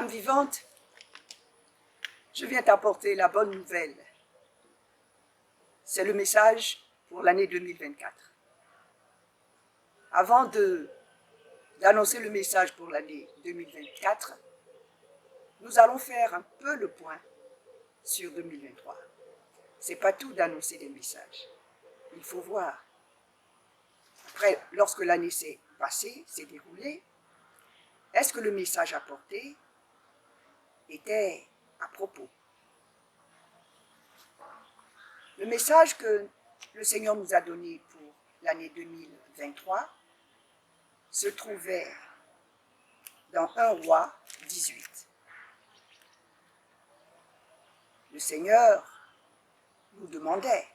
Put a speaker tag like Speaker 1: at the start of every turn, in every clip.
Speaker 1: Âme vivante, je viens t'apporter la bonne nouvelle. C'est le message pour l'année 2024. Avant d'annoncer le message pour l'année 2024, nous allons faire un peu le point sur 2023. Ce n'est pas tout d'annoncer des messages. Il faut voir. Après, lorsque l'année s'est passée, s'est déroulée, est-ce que le message apporté était à propos? Le message que le Seigneur nous a donné pour l'année 2023 se trouvait dans 1 Roi 18. Le Seigneur nous demandait: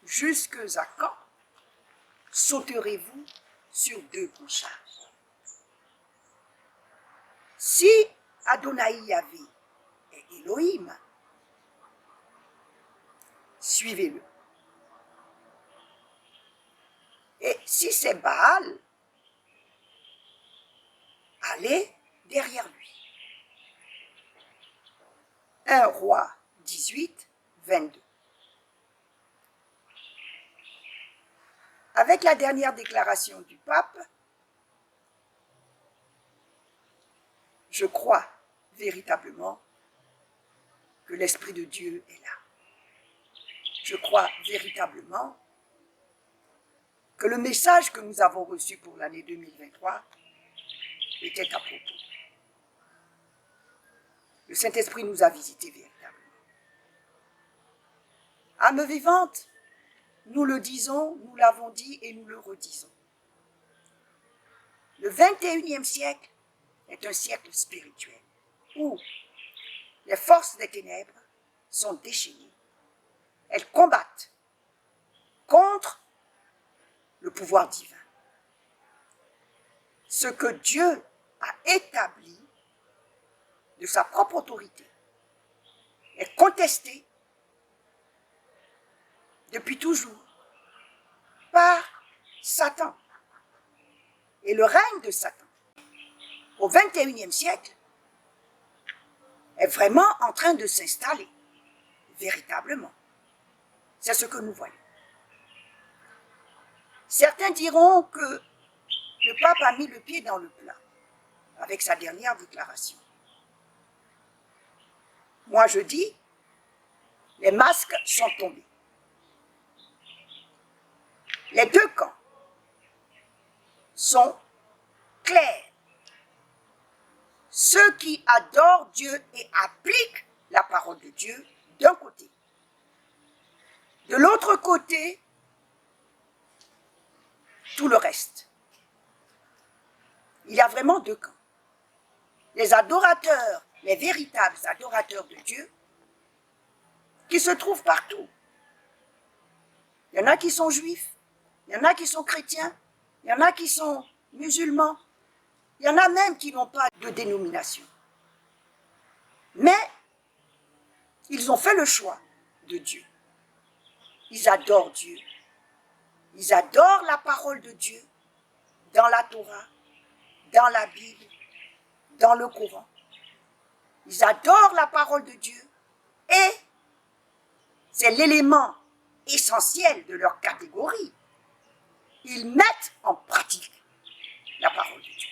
Speaker 1: jusque à quand sauterez-vous sur deux branchages? Si Adonai Yahvé est Elohim, suivez-le. Et si c'est Baal, allez derrière lui. 1 Roi 18, 22. Avec la dernière déclaration du pape, je crois véritablement que l'Esprit de Dieu est là. Je crois véritablement que le message que nous avons reçu pour l'année 2023 était à propos. Le Saint-Esprit nous a visités véritablement. Âme vivante, nous le disons, nous l'avons dit et nous le redisons. Le 21e siècle est un siècle spirituel où les forces des ténèbres sont déchaînées. Elles combattent contre le pouvoir divin. Ce que Dieu a établi de sa propre autorité est contesté depuis toujours par Satan. Et le règne de Satan au 21e siècle est vraiment en train de s'installer, véritablement. C'est ce que nous voyons. Certains diront que le pape a mis le pied dans le plat avec sa dernière déclaration. Moi je dis, les masques sont tombés. Les deux camps sont clairs. Ceux qui adorent Dieu et appliquent la parole de Dieu d'un côté. De l'autre côté, tout le reste. Il y a vraiment deux camps. Les adorateurs, les véritables adorateurs de Dieu, qui se trouvent partout. Il y en a qui sont juifs, il y en a qui sont chrétiens, il y en a qui sont musulmans, il y en a même qui n'ont pas de dénomination. Mais ils ont fait le choix de Dieu. Ils adorent Dieu. Ils adorent la parole de Dieu dans la Torah, dans la Bible, dans le Coran. Ils adorent la parole de Dieu et c'est l'élément essentiel de leur catégorie. Ils mettent en pratique la parole de Dieu.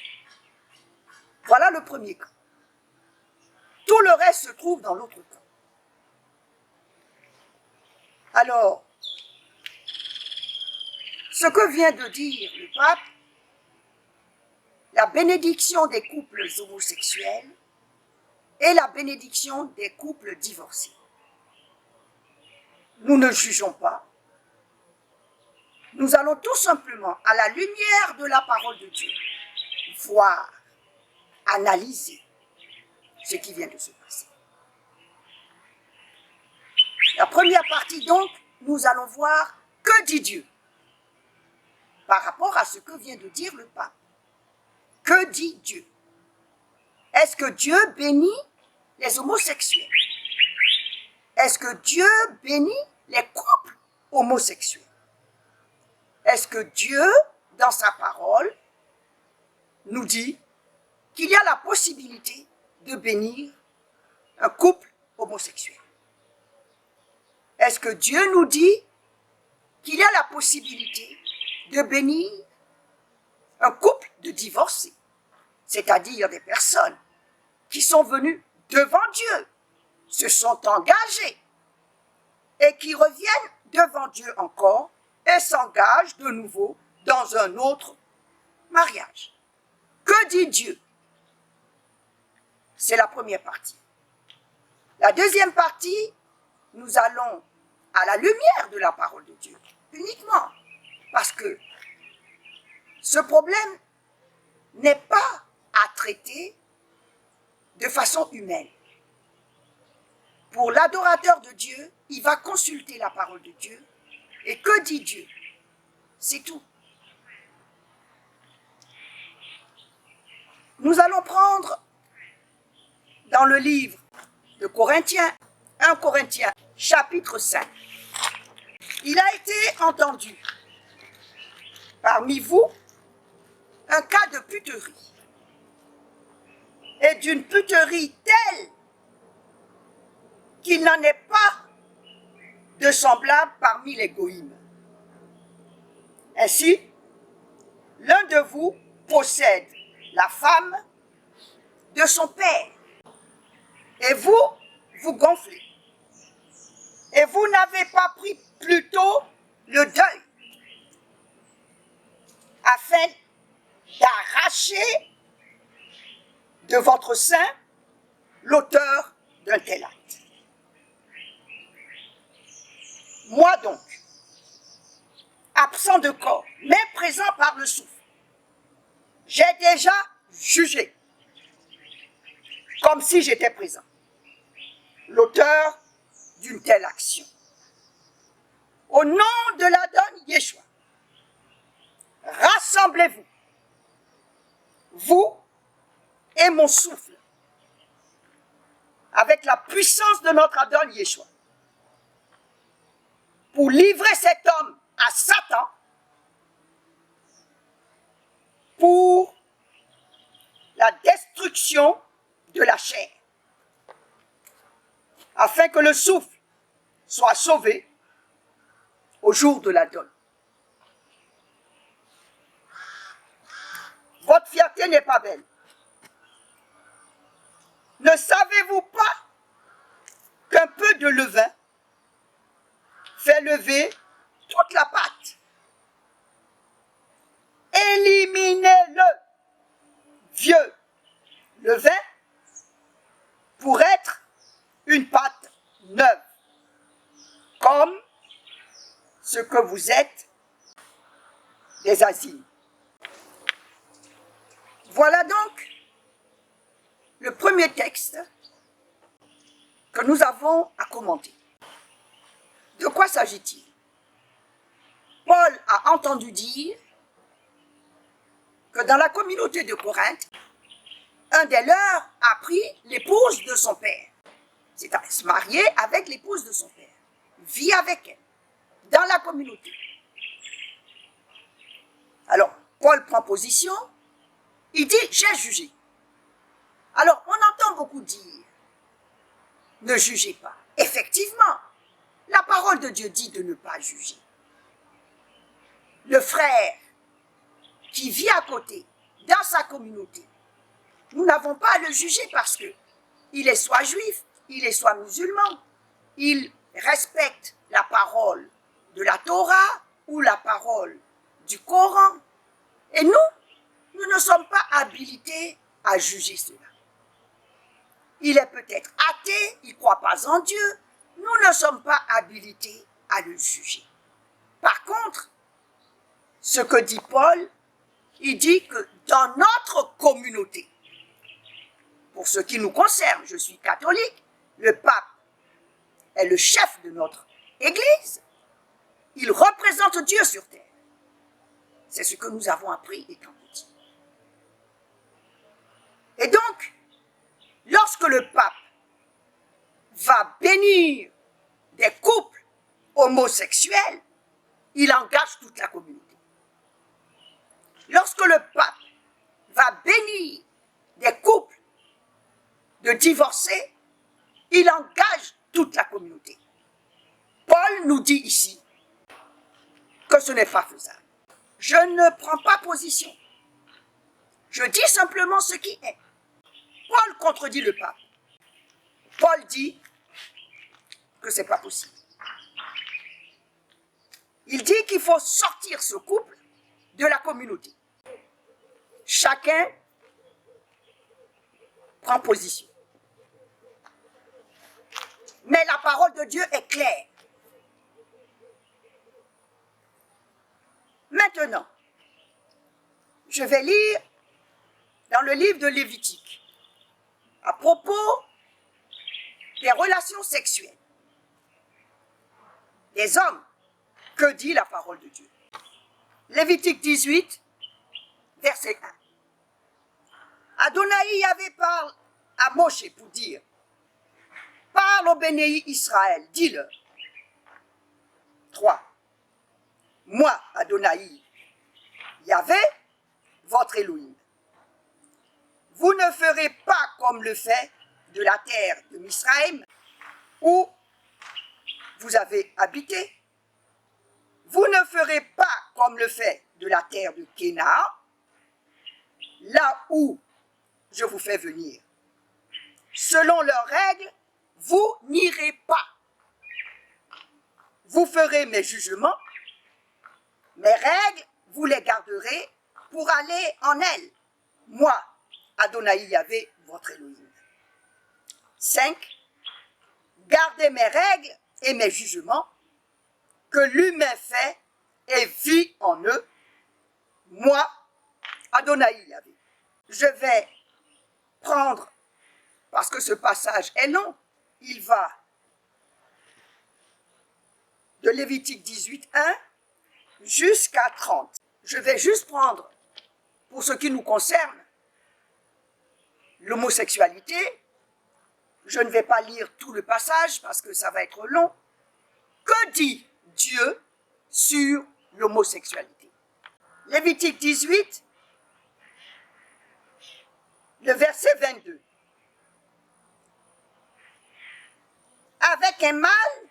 Speaker 1: Voilà le premier camp. Tout le reste se trouve dans l'autre camp. Alors, ce que vient de dire le pape, la bénédiction des couples homosexuels et la bénédiction des couples divorcés. Nous ne jugeons pas. Nous allons tout simplement, à la lumière de la parole de Dieu, voir, analyser ce qui vient de se passer. La première partie donc, nous allons voir que dit Dieu par rapport à ce que vient de dire le pape. Que dit Dieu? Est-ce que Dieu bénit les homosexuels? Est-ce que Dieu bénit les couples homosexuels? Est-ce que Dieu, dans sa parole, nous dit qu'il y a la possibilité de bénir un couple homosexuel? Est-ce que Dieu nous dit qu'il y a la possibilité de bénir un couple de divorcés, c'est-à-dire des personnes qui sont venues devant Dieu, se sont engagées et qui reviennent devant Dieu encore et s'engagent de nouveau dans un autre mariage? Que dit Dieu? C'est la première partie. La deuxième partie, nous allons à la lumière de la parole de Dieu, uniquement parce que ce problème n'est pas à traiter de façon humaine. Pour l'adorateur de Dieu, il va consulter la parole de Dieu. Et que dit Dieu? C'est tout. Nous allons prendre dans le livre de Corinthiens, 1 Corinthiens, chapitre 5. Il a été entendu parmi vous un cas de puterie, et d'une puterie telle qu'il n'en est pas de semblable parmi les goïmes. Ainsi, l'un de vous possède la femme de son père, et vous, vous gonflez. Et vous n'avez pas pris plutôt le deuil afin d'arracher de votre sein l'auteur d'un tel acte. Moi donc, absent de corps, mais présent par le souffle, j'ai déjà jugé, comme si j'étais présent, l'auteur d'une telle action. Au nom de l'Adon Yeshua, rassemblez-vous, vous et mon souffle, avec la puissance de notre Adon Yeshua, pour livrer cet homme à Satan, pour la destruction de la chair, afin que le souffle soit sauvé au jour de la donne. Votre fierté n'est pas belle. Ne savez-vous pas qu'un peu de levain fait lever toute la pâte? Éliminez le vieux levain pour être une pâte neuve, comme ce que vous êtes des asiles. Voilà donc le premier texte que nous avons à commenter. De quoi s'agit-il? Paul a entendu dire que dans la communauté de Corinthe, un des leurs a pris l'épouse de son père, c'est-à-dire se marier avec l'épouse de son père, vit avec elle, dans la communauté. Alors, Paul prend position, il dit « j'ai jugé ». Alors, on entend beaucoup dire « ne jugez pas ». Effectivement, la parole de Dieu dit de ne pas juger. Le frère qui vit à côté, dans sa communauté, nous n'avons pas à le juger parce que il est soit juif, il est soit musulman, il respecte la parole de la Torah ou la parole du Coran. Et nous ne sommes pas habilités à juger cela. Il est peut-être athée, il ne croit pas en Dieu, nous ne sommes pas habilités à le juger. Par contre, ce que dit Paul, il dit que dans notre communauté, pour ce qui nous concerne, je suis catholique, le pape est le chef de notre Église, il représente Dieu sur terre. C'est ce que nous avons appris étant petits. Et donc, lorsque le pape va bénir des couples homosexuels, il engage toute la communauté. Lorsque le pape va bénir des de divorcer, il engage toute la communauté. Paul nous dit ici que ce n'est pas faisable. Je ne prends pas position. Je dis simplement ce qui est. Paul contredit le pape. Paul dit que ce n'est pas possible. Il dit qu'il faut sortir ce couple de la communauté. Chacun prend position. Mais la parole de Dieu est claire. Maintenant, je vais lire dans le livre de Lévitique à propos des relations sexuelles des hommes. Que dit la parole de Dieu? Lévitique 18, verset 1. Adonai avait parlé à Moshe pour dire: parle au béni Israël, dis-leur. 3. Moi, Adonai, Yahvé, votre Elohim. Vous ne ferez pas comme le fait de la terre de Misraïm, où vous avez habité. Vous ne ferez pas comme le fait de la terre de Kénaan, là où je vous fais venir. Selon leurs règles, vous n'irez pas. Vous ferez mes jugements, mes règles, vous les garderez pour aller en elles. Moi, Adonai Yahvé, votre Elohim. 5. Gardez mes règles et mes jugements, que l'humain fait et vit en eux. Moi, Adonai Yahvé. Je vais prendre, parce que ce passage est long, il va de Lévitique 18, 1 jusqu'à 30. Je vais juste prendre, pour ce qui nous concerne, l'homosexualité. Je ne vais pas lire tout le passage parce que ça va être long. Que dit Dieu sur l'homosexualité? Lévitique 18, le verset 22. Avec un mâle,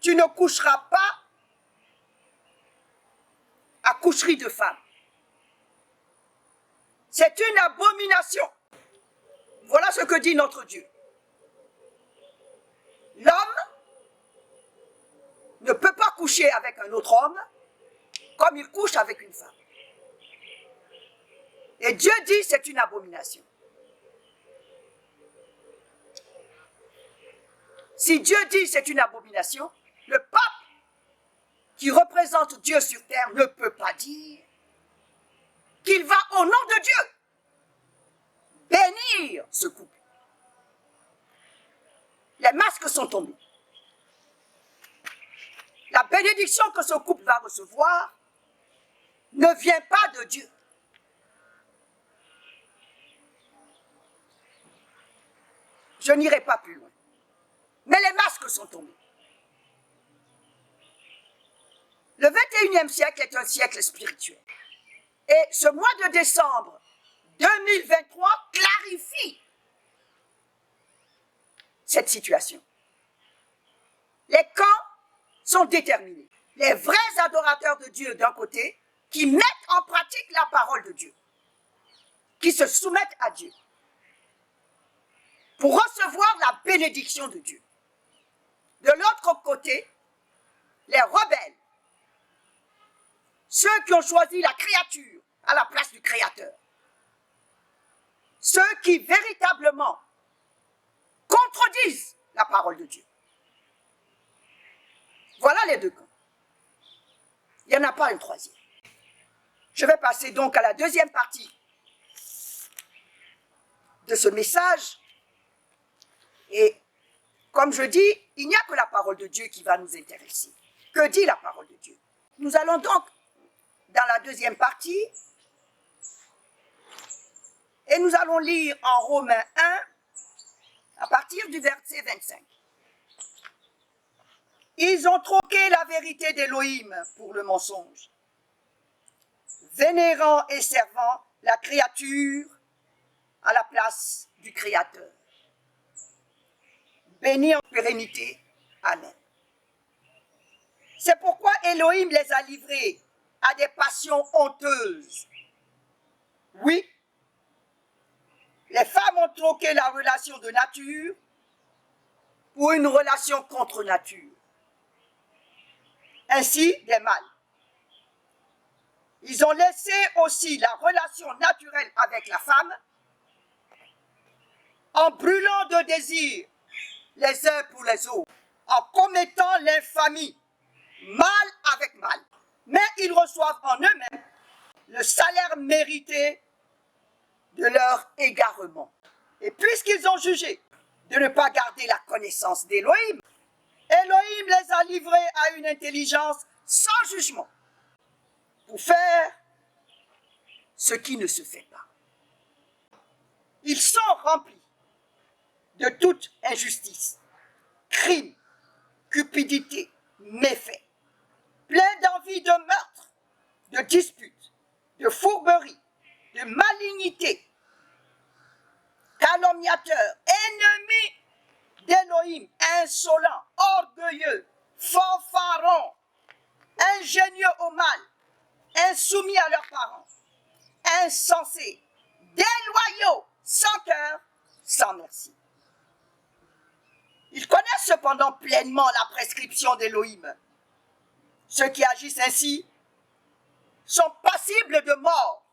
Speaker 1: tu ne coucheras pas à coucherie de femme. C'est une abomination. Voilà ce que dit notre Dieu. L'homme ne peut pas coucher avec un autre homme comme il couche avec une femme. Et Dieu dit c'est une abomination. Si Dieu dit c'est une abomination, le pape qui représente Dieu sur terre ne peut pas dire qu'il va au nom de Dieu bénir ce couple. Les masques sont tombés. La bénédiction que ce couple va recevoir ne vient pas de Dieu. Je n'irai pas plus loin. Mais les masques sont tombés. Le 21e siècle est un siècle spirituel. Et ce mois de décembre 2023 clarifie cette situation. Les camps sont déterminés. Les vrais adorateurs de Dieu d'un côté, qui mettent en pratique la parole de Dieu, qui se soumettent à Dieu, pour recevoir la bénédiction de Dieu. De l'autre côté, les rebelles, ceux qui ont choisi la créature à la place du Créateur, ceux qui véritablement contredisent la parole de Dieu. Voilà les deux camps. Il n'y en a pas un troisième. Je vais passer donc à la deuxième partie de ce message. Et comme je dis, il n'y a que la parole de Dieu qui va nous intéresser. Que dit la parole de Dieu? Nous allons donc dans la deuxième partie et nous allons lire en Romains 1 à partir du verset 25. Ils ont troqué la vérité d'Élohim pour le mensonge, vénérant et servant la créature à la place du Créateur. Bénis en pérennité. Amen. C'est pourquoi Elohim les a livrés à des passions honteuses. Oui, les femmes ont troqué la relation de nature pour une relation contre nature. Ainsi, des mâles. Ils ont laissé aussi la relation naturelle avec la femme en brûlant de désir les uns pour les autres, en commettant l'infamie, mal avec mal. Mais ils reçoivent en eux-mêmes le salaire mérité de leur égarement. Et puisqu'ils ont jugé de ne pas garder la connaissance d'Élohim, Elohim les a livrés à une intelligence sans jugement pour faire ce qui ne se fait pas. Ils sont remplis de toute injustice, crime, cupidité, méfait, pleins d'envie de meurtre, de disputes, de fourberie, de malignité, calomniateurs, ennemis d'Élohim, insolents, orgueilleux, fanfarons, ingénieux au mal, insoumis à leurs parents, insensés, déloyaux, sans cœur, sans merci. Ils connaissent cependant pleinement la prescription d'Élohim. Ceux qui agissent ainsi sont passibles de mort.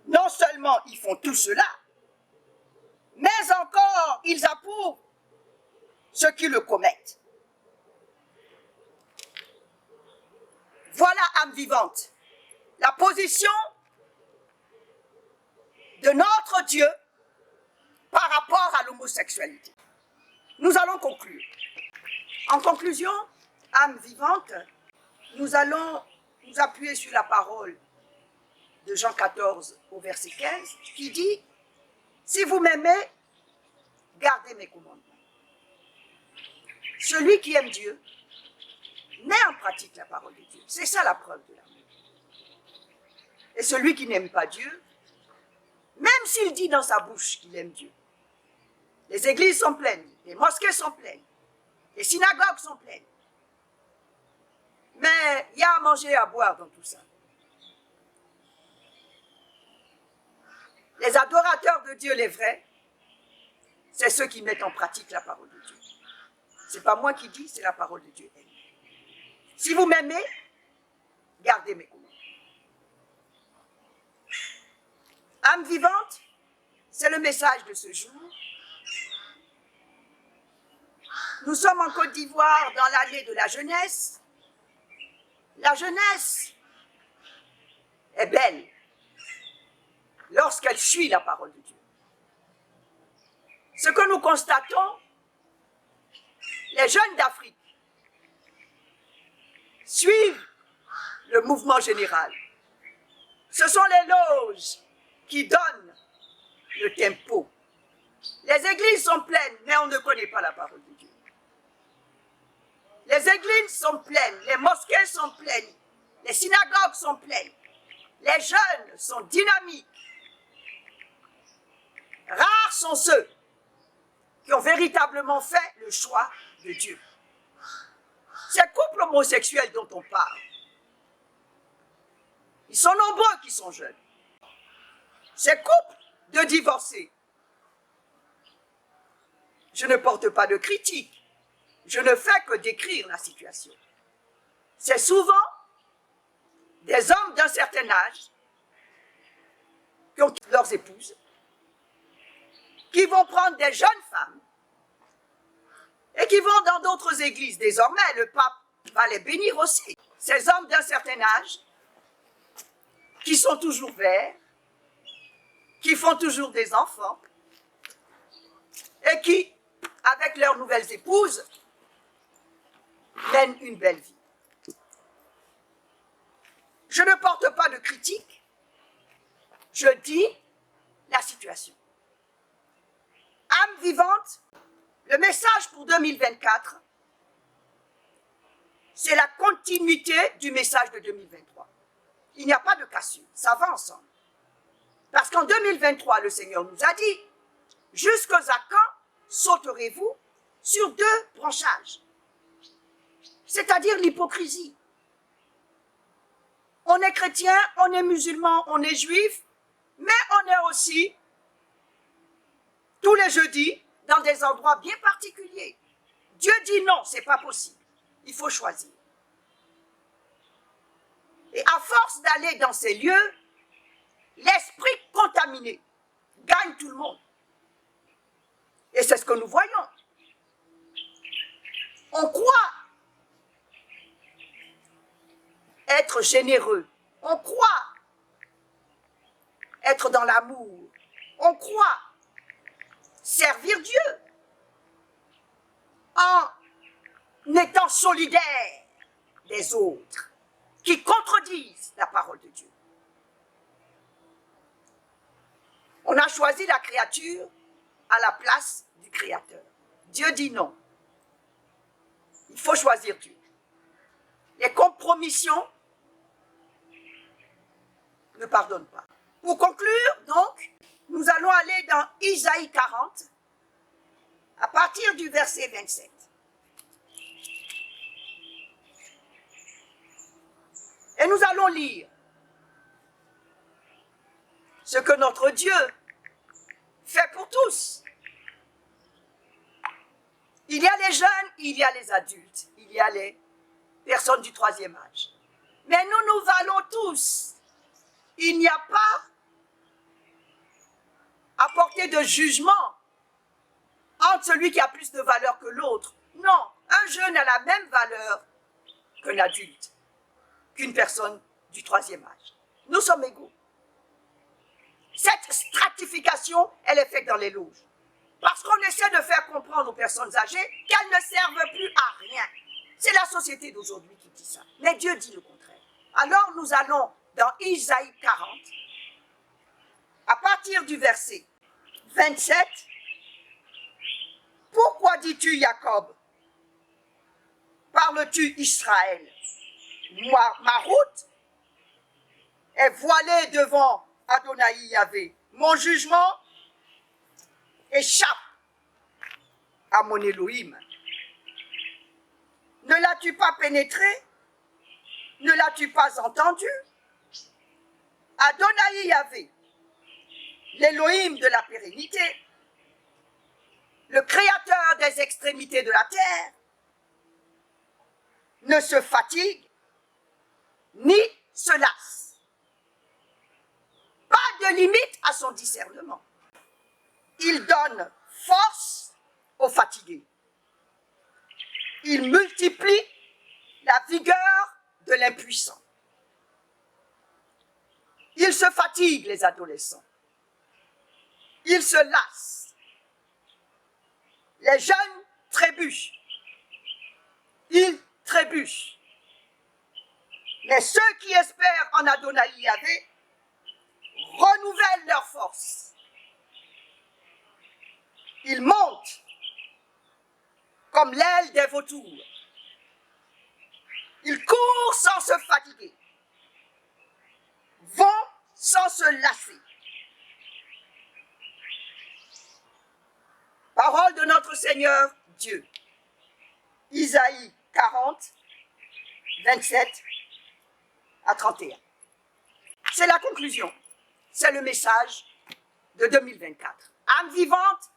Speaker 1: Non seulement ils font tout cela, mais encore ils approuvent ceux qui le commettent. Voilà, âme vivante, la position de notre Dieu par rapport à l'homosexualité. Nous allons conclure. En conclusion, âme vivante, nous allons nous appuyer sur la parole de Jean 14 au verset 15 qui dit « Si vous m'aimez, gardez mes commandements. Celui qui aime Dieu met en pratique la parole de Dieu. » C'est ça la preuve de l'amour. Et celui qui n'aime pas Dieu, même s'il dit dans sa bouche qu'il aime Dieu, les églises sont pleines, les mosquées sont pleines, les synagogues sont pleines. Mais il y a à manger et à boire dans tout ça. Les adorateurs de Dieu, les vrais, c'est ceux qui mettent en pratique la parole de Dieu. Ce n'est pas moi qui dis, c'est la parole de Dieu. Si vous m'aimez, gardez mes commandements. Âme vivante, c'est le message de ce jour. Nous sommes en Côte d'Ivoire dans l'année de la jeunesse. La jeunesse est belle lorsqu'elle suit la parole de Dieu. Ce que nous constatons, les jeunes d'Afrique suivent le mouvement général. Ce sont les loges qui donnent le tempo. Les églises sont pleines, mais on ne connaît pas la parole de Dieu. Les églises sont pleines, les mosquées sont pleines, les synagogues sont pleines, les jeunes sont dynamiques. Rares sont ceux qui ont véritablement fait le choix de Dieu. Ces couples homosexuels dont on parle, ils sont nombreux qui sont jeunes. Ces couples de divorcés, je ne porte pas de critique, je ne fais que décrire la situation. C'est souvent des hommes d'un certain âge qui ont quitté leurs épouses, qui vont prendre des jeunes femmes et qui vont dans d'autres églises. Désormais, le pape va les bénir aussi. Ces hommes d'un certain âge qui sont toujours verts, qui font toujours des enfants et qui, avec leurs nouvelles épouses, mènent une belle vie. Je ne porte pas de critique, je dis la situation. Âme vivante, le message pour 2024, c'est la continuité du message de 2023. Il n'y a pas de cassure, ça va ensemble. Parce qu'en 2023, le Seigneur nous a dit, jusqu'à quand sauterez-vous sur deux branchages? C'est-à-dire l'hypocrisie. On est chrétien, on est musulman, on est juif, mais on est aussi, tous les jeudis, dans des endroits bien particuliers. Dieu dit non, c'est pas possible. Il faut choisir. Et à force d'aller dans ces lieux, l'esprit contaminé gagne tout le monde. Et c'est ce que nous voyons. On croit être généreux. On croit être dans l'amour. On croit servir Dieu en étant solidaire des autres qui contredisent la parole de Dieu. On a choisi la créature à la place du Créateur. Dieu dit non. Il faut choisir Dieu. Les compromissions ne pardonnent pas. Pour conclure, donc, nous allons aller dans Isaïe 40, à partir du verset 27. Et nous allons lire ce que notre Dieu fait pour tous. Il y a les jeunes, il y a les adultes, il y a les personnes du troisième âge. Mais nous valons tous. Il n'y a pas à porter de jugement entre celui qui a plus de valeur que l'autre. Non, un jeune a la même valeur qu'un adulte, qu'une personne du troisième âge. Nous sommes égaux. Cette stratification, elle est faite dans les loges. Parce qu'on essaie de faire comprendre aux personnes âgées qu'elles ne servent plus à rien. C'est la société d'aujourd'hui qui dit ça. Mais Dieu dit le contraire. Alors nous allons dans Isaïe 40, à partir du verset 27. Pourquoi dis-tu Jacob? Parles-tu Israël? Moi, ma route est voilée devant Adonai Yahvé. Mon jugement échappe à mon Elohim. Ne l'as-tu pas pénétré? Ne l'as-tu pas entendu? Adonai Yahvé, l'Elohim de la pérennité, le créateur des extrémités de la terre, ne se fatigue ni se lasse. Pas de limite à son discernement. Il donne force aux fatigués. Il multiplie la vigueur de l'impuissant. Ils se fatiguent, les adolescents. Ils se lassent. Les jeunes trébuchent. Ils trébuchent. Mais ceux qui espèrent en Adonai Yahvé renouvellent leur force. Ils montent comme l'aile des vautours. Ils courent sans se fatiguer, vont sans se lasser. Parole de notre Seigneur Dieu. Isaïe 40, 27 à 31. C'est la conclusion. C'est le message de 2024. Âme vivante,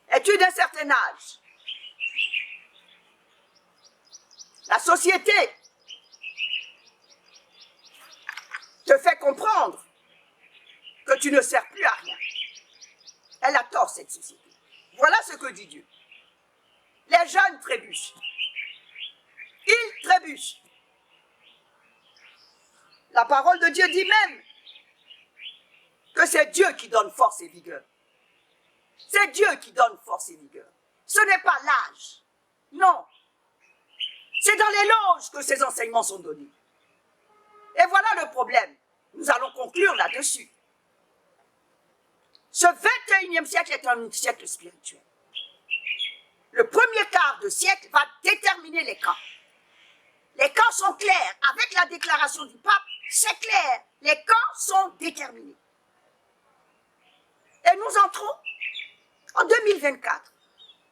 Speaker 1: es-tu d'un certain âge? La société te fait comprendre que tu ne sers plus à rien. Elle a tort, cette société. Voilà ce que dit Dieu. Les jeunes trébuchent. Ils trébuchent. La parole de Dieu dit même que c'est Dieu qui donne force et vigueur. C'est Dieu qui donne force et vigueur. Ce n'est pas l'âge. Non. C'est dans les loges que ces enseignements sont donnés. Et voilà le problème. Nous allons conclure là-dessus. Ce 21e siècle est un siècle spirituel. Le premier quart de siècle va déterminer les camps. Les camps sont clairs. Avec la déclaration du pape, c'est clair. Les camps sont déterminés. Et nous entrons en 2024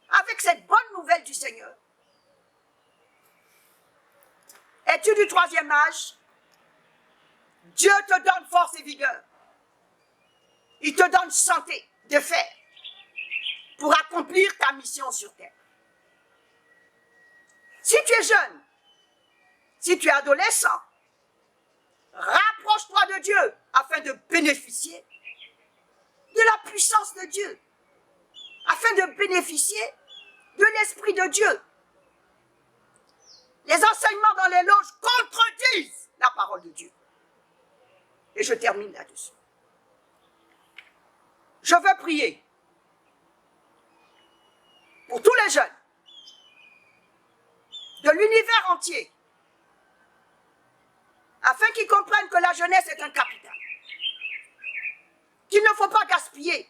Speaker 1: avec cette bonne nouvelle du Seigneur. Es-tu du troisième âge? Dieu te donne force et vigueur. Il te donne santé de fer pour accomplir ta mission sur terre. Si tu es jeune, si tu es adolescent, rapproche-toi de Dieu afin de bénéficier de la puissance de Dieu, afin de bénéficier de l'Esprit de Dieu. Les enseignements dans les loges contredisent la parole de Dieu. Et je termine là-dessus. Je veux prier pour tous les jeunes de l'univers entier, afin qu'ils comprennent que la jeunesse est un capital, qu'il ne faut pas gaspiller.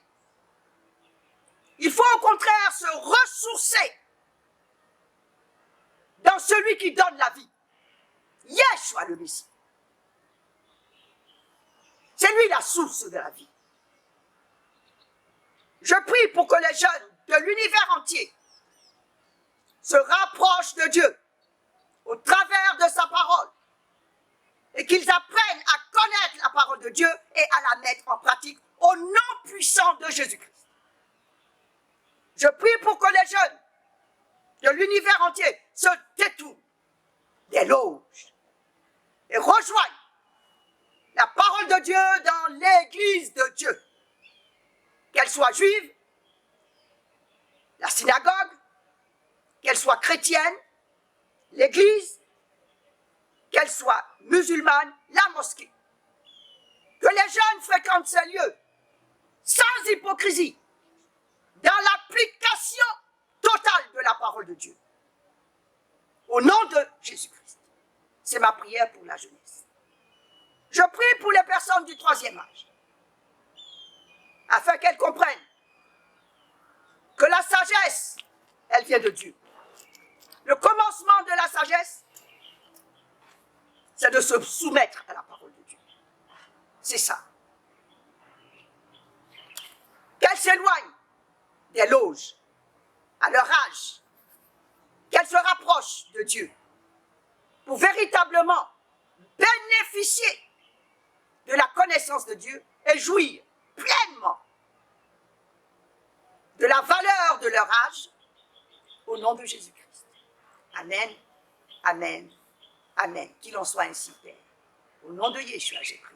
Speaker 1: Il faut au contraire se ressourcer dans celui qui donne la vie, Yeshua le Messie. C'est lui la source de la vie. Je prie pour que les jeunes de l'univers entier se rapprochent de Dieu au travers de sa parole et qu'ils apprennent à connaître la parole de Dieu et à la mettre en pratique au nom puissant de Jésus-Christ. Je prie pour que les jeunes de l'univers entier se détournent des loges et rejoignent la parole de Dieu dans l'église de Dieu, qu'elle soit juive, la synagogue, qu'elle soit chrétienne, l'église, qu'elle soit musulmane, la mosquée. Que les jeunes fréquentent ces lieux sans hypocrisie, dans l'application totale de la parole de Dieu. Au nom de Jésus-Christ. C'est ma prière pour la jeunesse. Je prie pour les personnes du troisième âge, afin qu'elles comprennent que la sagesse, elle vient de Dieu. Le commencement de la sagesse, c'est de se soumettre à la parole de Dieu. C'est ça. Qu'elles s'éloignent des loges à leur âge, qu'elles se rapprochent de Dieu pour véritablement bénéficier de la connaissance de Dieu et jouir pleinement de la valeur de leur âge au nom de Jésus-Christ. Amen, amen, amen. Qu'il en soit ainsi, Père. Au nom de Yeshua, j'ai prié.